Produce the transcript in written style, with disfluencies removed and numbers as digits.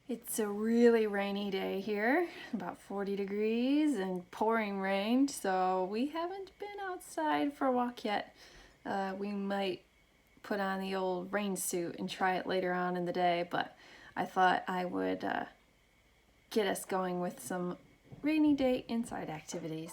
It's a really rainy day here, about 40 degrees and pouring rain, so we haven't been outside for a walk yet. We might put on the old rain suit and try it later on in the day, but I thought I would get us going with some rainy day inside activities.